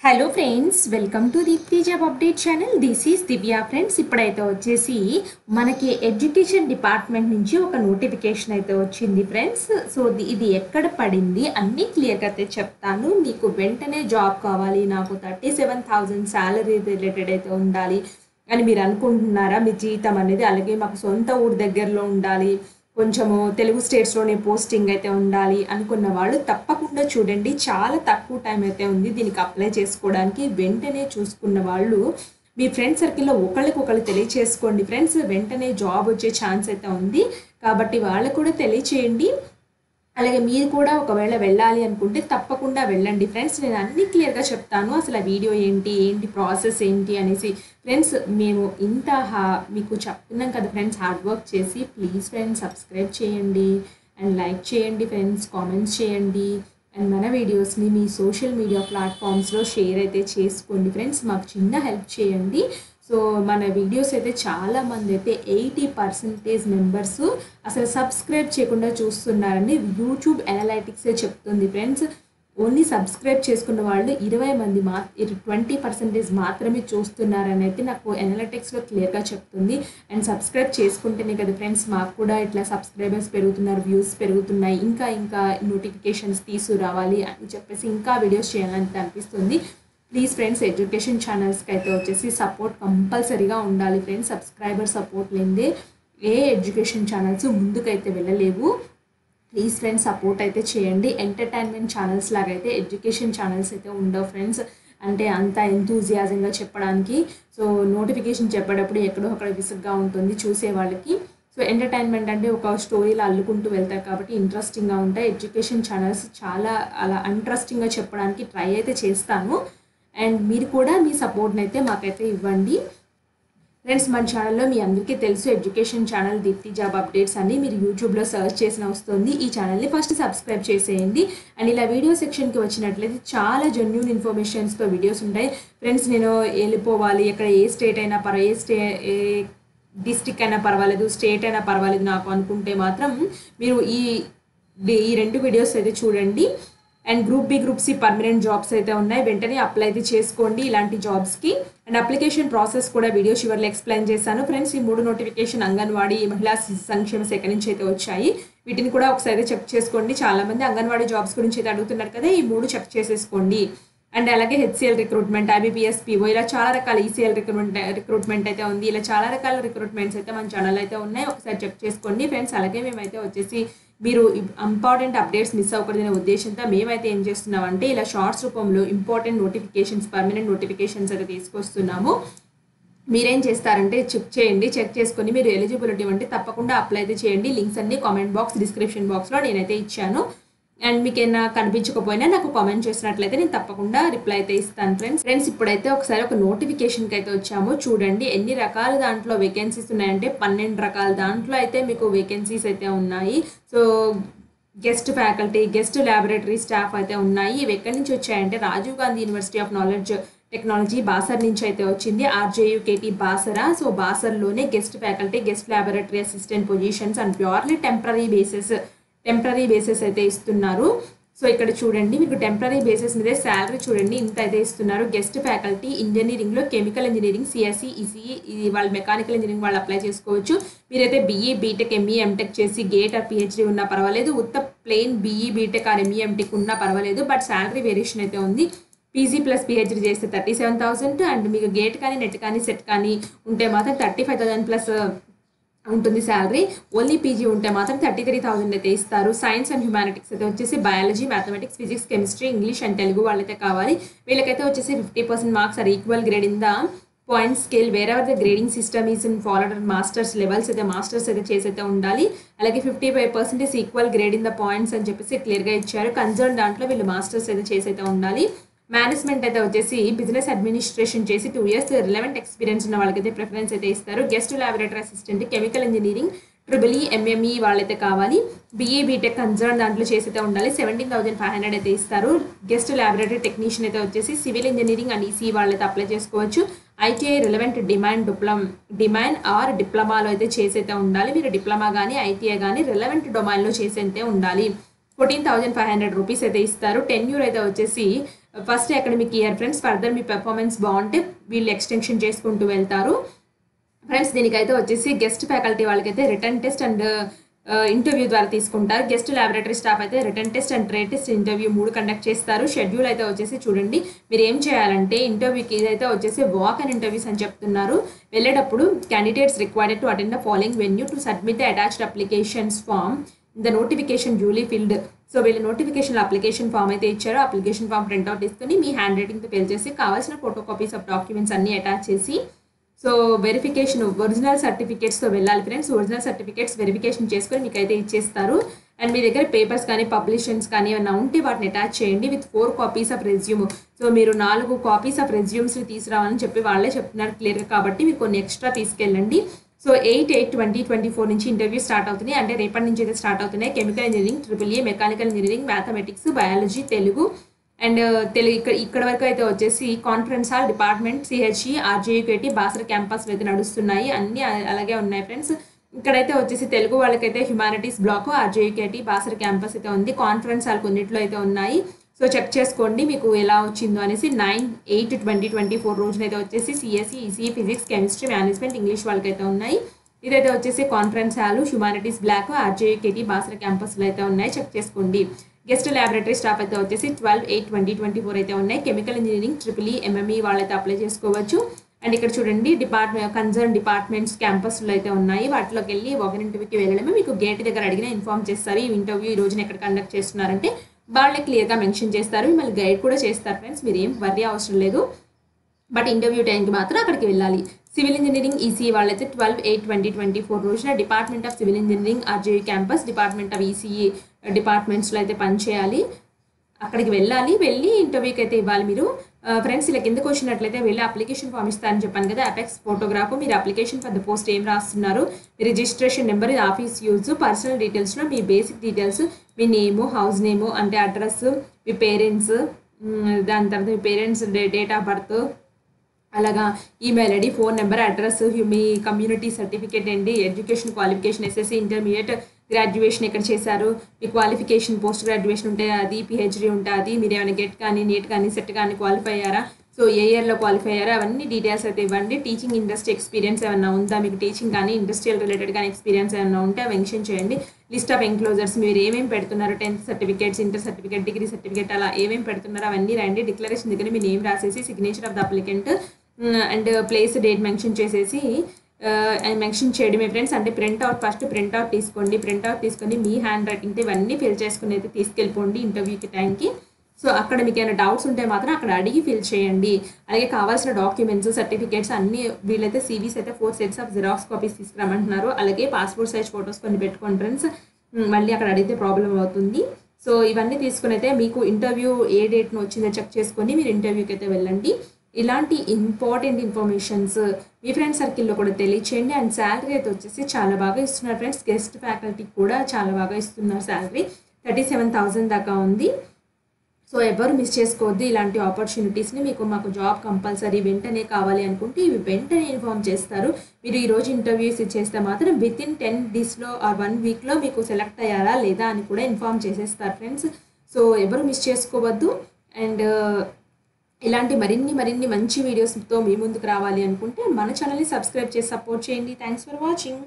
Hello friends, welcome to Deepti job update channel. This is Divya friends. ఇప్పుడైతే వచ్చేసి మనకి education department నుంచి ఒక నోటిఫికేషన్ అయితే వచ్చింది ఫ్రెండ్స్. సో ఇది ఎక్కడ పడింది అన్నీ క్లియర్గా అయితే చెప్తాను. మీకు వెంటనే జాబ్ కావాలి, నాకు 37,000 శాలరీ రిలేటెడ్ అయితే ఉండాలి అని మీరు అనుకుంటున్నారా? మీ జీతం అనేది అలాగే మాకు సొంత ఊరు దగ్గరలో ఉండాలి, కొంచెము తెలుగు స్టేట్స్లోనే పోస్టింగ్ అయితే ఉండాలి అనుకున్న వాళ్ళు తప్పకుండా చూడండి. చాలా తక్కువ టైం అయితే ఉంది దీనికి అప్లై చేసుకోవడానికి. వెంటనే చూసుకున్న వాళ్ళు మీ ఫ్రెండ్ సర్కిల్లో ఒకళ్ళకొకళ్ళు తెలియచేసుకోండి ఫ్రెండ్స్. వెంటనే జాబ్ వచ్చే ఛాన్స్ అయితే ఉంది కాబట్టి వాళ్ళకు కూడా తెలియచేయండి. అలాగే మీరు కూడా ఒకవేళ వెళ్ళాలి అనుకుంటే తప్పకుండా వెళ్ళండి ఫ్రెండ్స్. నేను అన్ని క్లియర్గా చెప్తాను. అసలు ఆ వీడియో ఏంటి ప్రాసెస్ ఏంటి అనేసి. ఫ్రెండ్స్, మేము ఇంత మీకు చెప్తున్నాం కదా ఫ్రెండ్స్, హార్డ్ వర్క్ చేసి ప్లీజ్ ఫ్రెండ్స్ సబ్స్క్రైబ్ చేయండి అండ్ లైక్ చేయండి ఫ్రెండ్స్, కామెంట్స్ చేయండి అండ్ మన వీడియోస్ని మీ సోషల్ మీడియా ప్లాట్ఫామ్స్లో షేర్ అయితే చేసుకోండి ఫ్రెండ్స్. మాకు చిన్న హెల్ప్ చేయండి. సో మన వీడియోస్ అయితే చాలామంది అయితే 80% మెంబర్స్ అసలు సబ్స్క్రైబ్ చేయకుండా చూస్తున్నారని యూట్యూబ్ అనలైటిక్సే చెప్తుంది ఫ్రెండ్స్. ఓన్లీ సబ్స్క్రైబ్ చేసుకున్న వాళ్ళు 20% మాత్రమే చూస్తున్నారని అయితే నాకు అనలైటిక్స్లో క్లియర్గా చెప్తుంది. అండ్ సబ్స్క్రైబ్ చేసుకుంటేనే కదా ఫ్రెండ్స్ మాకు కూడా ఇట్లా సబ్స్క్రైబర్స్ పెరుగుతున్నారు, వ్యూస్ పెరుగుతున్నాయి, ఇంకా నోటిఫికేషన్స్ తీసుకురావాలి అని చెప్పేసి ఇంకా వీడియోస్ చేయాలని అనిపిస్తుంది. ప్లీజ్ ఫ్రెండ్స్, ఎడ్యుకేషన్ ఛానల్స్కి అయితే వచ్చేసి సపోర్ట్ కంపల్సరీగా ఉండాలి ఫ్రెండ్స్. సబ్స్క్రైబర్ సపోర్ట్ లేనిదే ఏ ఎడ్యుకేషన్ ఛానల్స్ ముందుకైతే వెళ్ళలేవు. ప్లీజ్ ఫ్రెండ్స్ సపోర్ట్ అయితే చేయండి. ఎంటర్టైన్మెంట్ ఛానల్స్ లాగా అయితే ఎడ్యుకేషన్ ఛానల్స్ అయితే ఉండవు ఫ్రెండ్స్. అంటే అంత ఎంతూజియాజంగా చెప్పడానికి. సో నోటిఫికేషన్ చెప్పేటప్పుడు ఎక్కడో అక్కడ విసుగ్గా ఉంటుంది చూసే వాళ్ళకి. సో ఎంటర్టైన్మెంట్ అంటే ఒక స్టోరీలో అల్లుకుంటూ వెళ్తారు కాబట్టి ఇంట్రెస్టింగ్గా ఉంటాయి. ఎడ్యుకేషన్ ఛానల్స్ చాలా అలా ఇంట్రెస్టింగ్గా చెప్పడానికి ట్రై అయితే చేస్తాను. అండ్ మీరు కూడా మీ సపోర్ట్ని అయితే మాకైతే ఇవ్వండి ఫ్రెండ్స్. మన ఛానల్లో మీ అందరికీ తెలుసు, education channel Deepti job updates అని మీరు యూట్యూబ్లో సర్చ్ చేసిన వస్తుంది. ఈ ఛానల్ని ఫస్ట్ సబ్స్క్రైబ్ చేసేయండి. అండ్ ఇలా వీడియో సెక్షన్కి వచ్చినట్లయితే చాలా జెన్యూన్ ఇన్ఫర్మేషన్స్తో వీడియోస్ ఉంటాయి ఫ్రెండ్స్. నేను వెళ్ళిపోవాలి, ఎక్కడ ఏ స్టేట్ అయినా ఏ డిస్టిక్ అయినా పర్వాలేదు, స్టేట్ అయినా పర్వాలేదు నాకు అనుకుంటే మాత్రం మీరు ఈ 2 వీడియోస్ అయితే చూడండి. And group B, group C permanent jobs అయితే ఉన్నాయి. వెంటనే అప్లై అయితే చేసుకోండి ఇలాంటి జాబ్స్కి. అండ్ అప్లికేషన్ ప్రాసెస్ కూడా వీడియో చివరిలో ఎక్స్ప్లెయిన్ చేశాను ఫ్రెండ్స్. ఈ 3 నోటిఫికేషన్ అంగన్వాడీ, మహిళా సంక్షేమ శాఖ నుంచి అయితే వచ్చాయి. వీటిని కూడా ఒకసారి చెక్ చేసుకోండి. చాలామంది అంగన్వాడీ జాబ్స్ గురించి అయితే అడుగుతున్నారు కదా, ఈ 3 చెక్ చేసేసుకోండి. అండ్ అలాగే హెచ్సిఎల్ రిక్రూట్మెంట్, ఐబీపీఎస్, పీఓ ఇలా చాలా రకాల ఈసీఎల్ రిక్రూట్మెంట్ అయితే ఉంది. ఇలా చాలా రకాల రిక్రూట్మెంట్స్ అయితే మన ఛానల్ అయితే ఉన్నాయి. ఒకసారి చెక్ చేసుకోండి ఫ్రెండ్స్. అలాగే మేమైతే వచ్చేసి మీరు ఇంపార్టెంట్ అప్డేట్స్ మిస్ అవ్వకూడదనే ఉద్దేశంతో మేమైతే ఏం చేస్తున్నామంటే ఇలా షార్ట్స్ రూపంలో ఇంపార్టెంట్ నోటిఫికేషన్స్, పర్మనెంట్ నోటిఫికేషన్స్ అయితే తీసుకొస్తున్నాము. మీరేం చేస్తారంటే చెక్ చేయండి. చెక్ చేసుకొని మీరు ఎలిజిబిలిటీ అంటే తప్పకుండా అప్లై అయితే చేయండి. లింక్స్ అన్ని కామెంట్ బాక్స్, డిస్క్రిప్షన్ బాక్స్లో నేనైతే ఇచ్చాను. అండ్ మీకు ఏమైనా కనిపించకపోయినా నాకు కామెంట్ చేసినట్లయితే నేను తప్పకుండా రిప్లై అయితే ఇస్తాను ఫ్రెండ్స్. ఇప్పుడైతే ఒకసారి ఒక నోటిఫికేషన్కి అయితే వచ్చాము. చూడండి ఎన్ని రకాల దాంట్లో వేకెన్సీస్ ఉన్నాయంటే 12 రకాల దాంట్లో అయితే మీకు వేకెన్సీస్ అయితే ఉన్నాయి. So guest faculty, guest laboratory staff అయితే ఉన్నాయి. ఇవి ఎక్కడి నుంచి వచ్చాయంటే Rajiv Gandhi university of knowledge technology Basar నుంచి అయితే వచ్చింది. ఆర్జేయుకేటీ బాసరా. సో బాసర్లోనే guest faculty, guest laboratory assistant positions and purely temporary bases అయితే ఇస్తున్నారు. సో ఇక్కడ చూడండి మీకు టెంపరీ బేసిస్ మీద శాలరీ చూడండి ఇంత అయితే ఇస్తున్నారు. గెస్ట్ ఫ్యాకల్టీ ఇంజనీరింగ్లో కెమికల్ ఇంజనీరింగ్, సిఎస్సి, ఈసీఈ, ఇది వాళ్ళు మెకానికల్ ఇంజనీరింగ్ వాళ్ళు అప్లై చేసుకోవచ్చు. మీరైతే బీఈ, బీటెక్, ఎంఈ, ఎంటెక్ చేసి గేట్ ఆర్ పిహెచ్డీ ఉన్నా పర్వాలేదు. ఉత్త plain BE, BTech or ME, MTech ఉన్నా పర్వాలేదు. బట్ శాలరీ వేరియేషన్ అయితే ఉంది. పీజీ ప్లస్ పిహెచ్డీ చేస్తే 37,000 అండ్ మీకు గేట్ కానీ, నెట్ కానీ, సెట్ కానీ ఉంటే మాత్రం 35,000 ప్లస్ ఉంటుంది శాలరీ. ఓన్లీ పీజీ ఉంటే మాత్రం 33,000 అయితే ఇస్తారు. సైన్స్ అండ్ హ్యుమానిటీస్ అయితే వచ్చేసి biology, mathematics, physics, chemistry, English and Telugu వాళ్ళైతే కావాలి. వీళ్ళకైతే వచ్చేసి 50% marks or equal grade in the point scale wherever the grading system is in followed masters levels అయితే మాస్టర్స్ అయితే చేసి అయితే ఉండాలి. అలాగే 55% equal grade in the points అని చెప్పేసి క్లియర్గా ఇచ్చారు. కన్సర్న్ దాంట్లో వీళ్ళు మాస్టర్స్ అయితే చేసి అయితే ఉండాలి. మేనేజ్మెంట్ అయితే వచ్చేసి బిజినెస్ అడ్మినిస్ట్రేషన్ చేసి 2 years రిలవెంట్ ఎక్స్పీరియన్స్ ఉన్న వాళ్ళకైతే ప్రిఫరెన్స్ అయితే ఇస్తారు. Guest laboratory assistant, chemical engineering, triple MME వాళ్ళైతే కావాలి. బీఏ, బీటెక్ కన్సర్న్ దాంట్లో చేసి అయితే ఉండాలి. 17,500 అయితే ఇస్తారు. గెస్ట్ ల్యాబొరేటరీ టెక్నీషియన్ అయితే వచ్చేసి సివిల్ ఇంజనీరింగ్ అండ్ ఈసీ వాళ్ళైతే అప్లై చేసుకోవచ్చు. ఐటీఐ రిలవెంట్ డిమాండ్ ఆర్ డిప్లొమాలో అయితే చేసి అయితే ఉండాలి. మీరు డిప్లొమా కానీ, ఐటీఐ కానీ రిలవెంట్ డొమైన్లో చేసి అయితే ఉండాలి. 14,500 రూపీస్ అయితే ఇస్తారు. టెన్యూర్ అయితే వచ్చేసి first academic year friends. Further మీ పెర్ఫార్మెన్స్ బాగుంటే వీళ్ళు ఎక్స్టెన్షన్ చేసుకుంటూ వెళ్తారు ఫ్రెండ్స్. దీనికైతే వచ్చేసి గెస్ట్ ఫ్యాకల్టీ వాళ్ళకైతే రిటర్న్ టెస్ట్ అండ్ ఇంటర్వ్యూ ద్వారా తీసుకుంటారు. గెస్ట్ ల్యాబొరేటరీ స్టాఫ్ అయితే written test and trade test interview 3 conduct చేస్తారు. షెడ్యూల్ అయితే వచ్చేసి చూడండి, మీరు ఏం చేయాలంటే ఇంటర్వ్యూకి ఇదైతే వచ్చేసి వాక్ అండ్ ఇంటర్వ్యూస్ అని చెప్తున్నారు. వెళ్ళేటప్పుడు candidates required to attend the following venue to submit the attached applications form the notification duly filled. So వీళ్ళు నోటిఫికేషన్ అప్లికేషన్ ఫామ్ అయితే ఇచ్చారు. అప్లికేషన్ ఫామ్ ప్రింట్అవుట్ తీసుకుని మీ హ్యాండ్ రైటింగ్తో ఫిల్ చేసి కావాల్సిన ఫోటో కాపీస్ ఆఫ్ డాక్యుమెంట్స్ అన్ని అటాచ్ చేసి so verification original సర్టిఫికేట్స్తో వెళ్ళాలి friends. Original certificates verification చేసుకొని మీకు అయితే ఇచ్చేస్తారు. అండ్ మీ దగ్గర పేపర్స్ కానీ పబ్లిషన్స్ కానీ ఏమైనా ఉంటే వాటిని అటాచ్ చేయండి with 4 copies of resume. So మీరు 4 కాపీస్ ఆఫ్ రెజ్యూమ్స్ని తీసుకురావాలని చెప్పి వాళ్ళే చెప్తున్నారు క్లియర్గా, కాబట్టి మీరు కొన్ని ఎక్స్ట్రా తీసుకెళ్ళండి. సో 8/8/2024 నుంచి ఇంటర్వ్యూ స్టార్ట్ అవుతున్నాయి, అంటే రేపటి నుంచి అయితే స్టార్ట్ అవుతున్నాయి. Chemical engineering, EEE, mechanical engineering, mathematics, biology, Telugu and ఇక్కడ వరకు అయితే వచ్చేసి conference hall, department, CHE, RJUKT, Basara క్యాంపస్లో అయితే నడుస్తున్నాయి. అన్నీ అలాగే ఉన్నాయి ఫ్రెండ్స్. ఇక్కడైతే వచ్చేసి తెలుగు వాళ్ళకైతే humanities block, RJUKT, Basara campus అయితే ఉంది. కాన్ఫరెన్స్ హాల్ కొన్నిట్లో అయితే ఉన్నాయి. సో చెక్ చేసుకోండి మీకు ఎలా వచ్చిందో అనేసి. 9/8/2024 రోజునైతే వచ్చేసి CSE, ECE, physics, chemistry, management, English వాళ్ళకైతే ఉన్నాయి. ఇదైతే వచ్చేసి conference hall, humanities block, RJUKT, Basara క్యాంపస్లో అయితే ఉన్నాయి. చెక్ చేసుకోండి. గెస్ట్ ల్యాబొరేటరీ స్టాఫ్ అయితే వచ్చేసి 12/8/2024 అయితే ఉన్నాయి. కెమికల్ ఇంజనీరింగ్, EEE, MME వాళ్ళైతే అప్లై చేసుకోవచ్చు. అండ్ ఇక్కడ చూడండి కన్సర్న్ డిపార్ట్మెంట్స్ క్యాంపస్లో అయితే ఉన్నాయి. వాటిలోకి వెళ్ళి ఒక ఇంటర్వ్యూకి వెళ్ళడమే. మీకు గేట్ దగ్గర అడిగిన ఇన్ఫార్మ్ చేస్తారు. ఈ ఇంటర్వ్యూ ఈ రోజున ఎక్కడ కండక్ట్ చేస్తున్నారంటే వాళ్ళే క్లియర్గా మెన్షన్ చేస్తారు. మిమ్మల్ని గైడ్ కూడా చేస్తారు ఫ్రెండ్స్, మీరు ఏం వర్రీ అవసరం లేదు. బట్ ఇంటర్వ్యూ టైంకి మాత్రం అక్కడికి వెళ్ళాలి. సివిల్ ఇంజనీరింగ్, ECE వాళ్ళైతే 12/8/2024 రోజున department of civil engineering, RJU campus, department of ECE డిపార్ట్మెంట్స్లో అయితే పనిచేయాలి. అక్కడికి వెళ్ళాలి. వెళ్ళి ఇంటర్వ్యూకి అయితే ఇవ్వాలి మీరు ఫ్రెండ్స్. ఇలా కిందకు వచ్చినట్లయితే వెళ్ళి అప్లికేషన్ ఫామ్ ఇస్తారని చెప్పాను కదా, అపెక్స్ ఫోటోగ్రాఫ్, మీరు అప్లికేషన్ ఫర్ ద పోస్ట్ ఏం రాస్తున్నారు, మీ registration number, office use, personal డీటెయిల్స్లో మీ బేసిక్ డీటెయిల్స్, మీ నేము, హౌస్ నేము అంటే అడ్రస్, మీ పేరెంట్స్, దాని తర్వాత మీ పేరెంట్స్ డేట్ ఆఫ్ బర్త్, అలాగా email ID, phone number, address, మీ కమ్యూనిటీ సర్టిఫికేట్ ఏంటి, education qualification, SSC, intermediate, graduation ఎక్కడ చేశారు, మీ క్వాలిఫికేషన్ పోస్ట్ గ్రాడ్యుయేషన్ ఉంటే అది, PhD ఉంటే అది, మీరు ఏమైనా గెట్ కానీ నీట్ కానీ సెట్ కానీ క్వాలిఫై అయ్యారా, సో ఏ ఇయర్లో క్వాలిఫై అయ్యారా, అవన్నీ డీటెయిల్స్ అయితే ఇవ్వండి. టీచింగ్ ఇండస్ట్రీ ఎక్స్పీరియన్స్ ఏమైనా ఉందా, మీకు టీచింగ్ కానీ ఇండస్ట్రియల్ రిలేటెడ్ కానీ ఎక్స్పీరియన్స్ ఏమైనా ఉంటే మెన్షన్ చేయండి. లిస్ట్ ఆఫ్ ఎన్క్లోజర్స్, మీరు ఏమేమి పెడుతున్నారు, 10th certificates, inter certificate, degree certificate, అలా ఏమేమి పెడుతున్నారో అవన్నీ రండి. డిక్లరేషన్ దగ్గర మీ నేమ్ రాసేసి signature of the applicant and place date mention చేసేసి మెన్షన్ చేయడమే ఫ్రెండ్స్. అంటే ఫస్ట్ ప్రింట్అవుట్ తీసుకోండి. ప్రింట్అవుట్ తీసుకొని మీ హ్యాండ్ రైటింగ్తో ఇవన్నీ ఫిల్ చేసుకుని అయితే తీసుకెళ్ళిపోండి ఇంటర్వ్యూకి టైంకి. సో అక్కడ మీకు ఏమైనా డౌట్స్ ఉంటే మాత్రం అక్కడ అడిగి ఫిల్ చేయండి. అలాగే కావాల్సిన డాక్యుమెంట్స్, సర్టిఫికేట్స్ అన్నీ వీళ్ళైతే CVs అయితే 4 sets ఆఫ్ జిరాక్స్ కాపీస్ తీసుకురామంటున్నారు. అలాగే పాస్పోర్ట్ సైజ్ ఫొటోస్ కొన్ని పెట్టుకోండి ఫ్రెండ్స్, మళ్ళీ అక్కడ అడిగితే ప్రాబ్లం అవుతుంది. సో ఇవన్నీ తీసుకుని అయితే మీకు ఇంటర్వ్యూ ఏ డేట్ను వచ్చిందో చెక్ చేసుకొని మీరు ఇంటర్వ్యూకి అయితే వెళ్ళండి. ఇలాంటి ఇంపార్టెంట్ ఇన్ఫర్మేషన్స్ మీ ఫ్రెండ్స్ సర్కిల్లో కూడా తెలియచేయండి. అండ్ శాలరీ అయితే వచ్చేసి చాలా బాగా ఇస్తున్నారు ఫ్రెండ్స్. గెస్ట్ ఫ్యాకల్టీకి కూడా చాలా బాగా ఇస్తున్నారు. శాలరీ 37,000 దాకా ఉంది. సో ఎవరు మిస్ చేసుకోవద్దు ఇలాంటి ఆపర్చునిటీస్ని. మాకు జాబ్ కంపల్సరీ వెంటనే కావాలి అనుకుంటే ఇవి వెంటనే ఇన్ఫార్మ్ చేస్తారు. మీరు ఈరోజు ఇంటర్వ్యూస్ చేస్తే మాత్రం వితిన్ 10 daysలో ఆర్ 1 weekలో మీకు సెలెక్ట్ అయ్యారా లేదా అని కూడా ఇన్ఫార్మ్ చేసేస్తారు ఫ్రెండ్స్. సో ఎవరు మిస్ చేసుకోవద్దు. అండ్ ఇలాంటి మరిన్ని మంచి వీడియోస్తో మీ ముందుకు రావాలి అనుకుంటే మన ఛానల్ని సబ్స్క్రైబ్ చేసి సపోర్ట్ చేయండి. Thanks for watching.